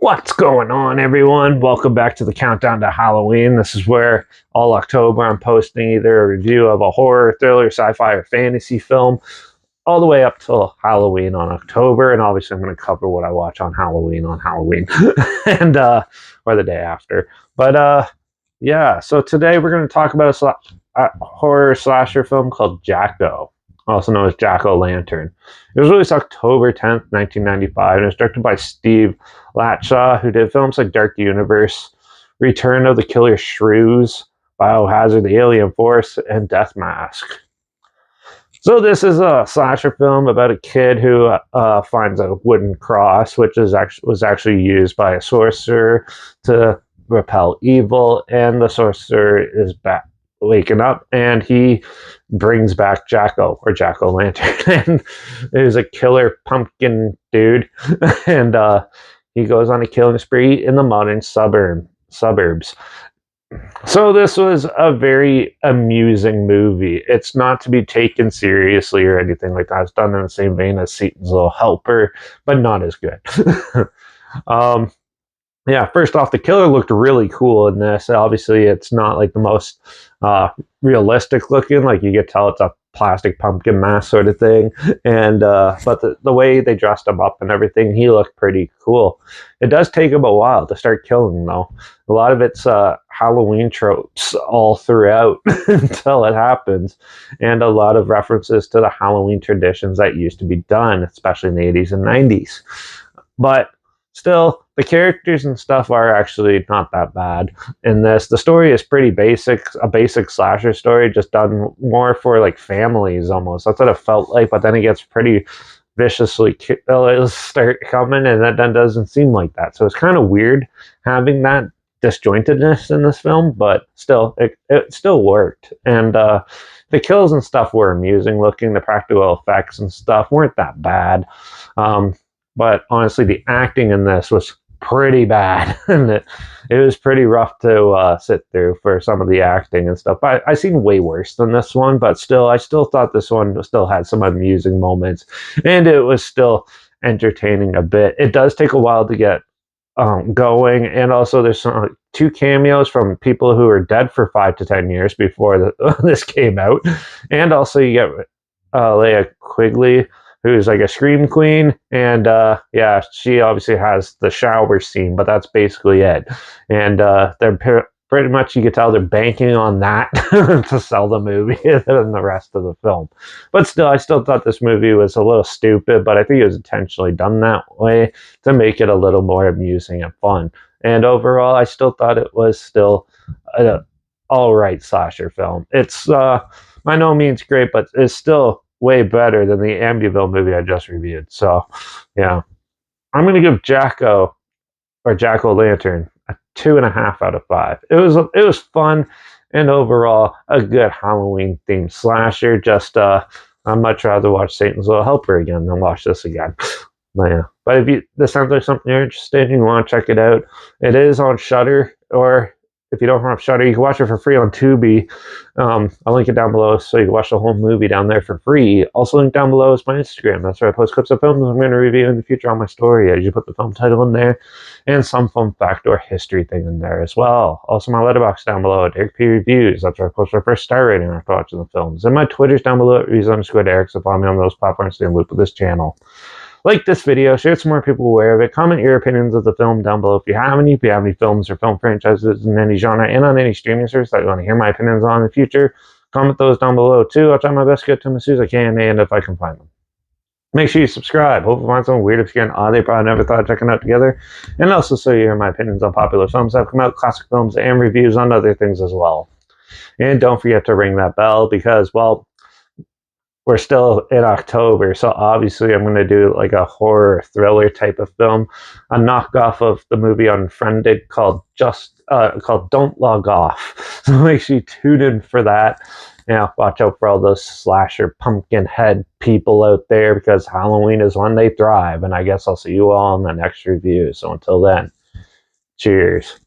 What's going on, everyone? Welcome back to the Countdown to Halloween. This is where all October I'm posting either a review of a horror, thriller, sci-fi, or fantasy film, all the way up till Halloween on October. And obviously, I'm going to cover what I watch on Halloween and or the day after. But yeah, so today we're going to talk about a horror slasher film called Jacko, also known as Jack-O-Lantern. It was released October 10th, 1995, and it was directed by Steve Latshaw, who did films like Dark Universe, Return of the Killer Shrews, Biohazard, The Alien Force, and Death Mask. So this is a slasher film about a kid who finds a wooden cross, which was actually used by a sorcerer to repel evil, and the sorcerer is back waking up, and he brings back Jacko, or Jack-O-Lantern, and he's a killer pumpkin dude, and he goes on a killing spree in the modern suburbs. So this was a very amusing movie. It's not to be taken seriously or anything like that. It's done in the same vein as Satan's Little Helper, but not as good. um, yeah, first off, the killer looked really cool in this. Obviously, it's not like the most realistic looking. Like you could tell it's a plastic pumpkin mask sort of thing. And but the way they dressed him up and everything, he looked pretty cool. It does take him a while to start killing, though. A lot of it's Halloween tropes all throughout until it happens, and a lot of references to the Halloween traditions that used to be done, especially in the 80s and 90s. But still, the characters and stuff are actually not that bad in this. The story is pretty basic, a basic slasher story, just done more for like families almost. That's what it felt like, but then it gets pretty viciously start coming, and that doesn't seem like that. So it's kind of weird having that disjointedness in this film, but still, it still worked. And the kills and stuff were amusing looking. The practical effects and stuff weren't that bad. But honestly, the acting in this was pretty bad, and it was pretty rough to sit through for some of the acting and stuff. I seen way worse than this one, but still, I still thought this one still had some amusing moments, and it was still entertaining a bit. It does take a while to get going, and also there's two cameos from people who were dead for 5 to 10 years before this came out, and also you get Leia Quigley, who's like a scream queen, and yeah, she obviously has the shower scene, but that's basically it. And they're pretty much, you could tell they're banking on that to sell the movie than the rest of the film. But still, I still thought this movie was a little stupid, but I think it was intentionally done that way to make it a little more amusing and fun. And overall, I still thought it was still an all-right slasher film. It's by no means great, but it's still way better than the Amityville movie I just reviewed. So, yeah, I'm going to give Jacko, or Jack-O-Lantern, a 2.5 out of 5. It was fun, and overall a good Halloween themed slasher. Just I'd much rather watch Satan's Little Helper again than watch this again. But yeah, but if this sounds like something you're interested in, you want to check it out, it is on Shudder, or if you don't have Shudder, you can watch it for free on Tubi. I'll link it down below so you can watch the whole movie down there for free. Also, link down below is my Instagram. That's where I post clips of films I'm going to review in the future on my story. I usually put the film title in there and some fun fact or history thing in there as well. Also, my Letterbox down below, Derek P Reviews. That's where I post my first star rating after watching the films. And my Twitter's down below at Reviews_Derek, so follow me on those platforms to stay in loop with this channel. Like this video, share it so more people aware of it. Comment your opinions of the film down below if you have any. If you have any films or film franchises in any genre and on any streaming service that you want to hear my opinions on in the future, comment those down below too. I'll try my best to get to them as soon as I can, and if I can find them. Make sure you subscribe. Hopefully find something weird if you get they probably never thought of checking out together. And also so you hear my opinions on popular films that have come out, classic films, and reviews on other things as well. And don't forget to ring that bell because, well, we're still in October, so obviously I'm going to do like a horror thriller type of film, a knockoff of the movie Unfriended called Don't Log Off. So make sure you tune in for that. Yeah, watch out for all those slasher pumpkin head people out there, because Halloween is when they thrive. And I guess I'll see you all in the next review. So until then, cheers.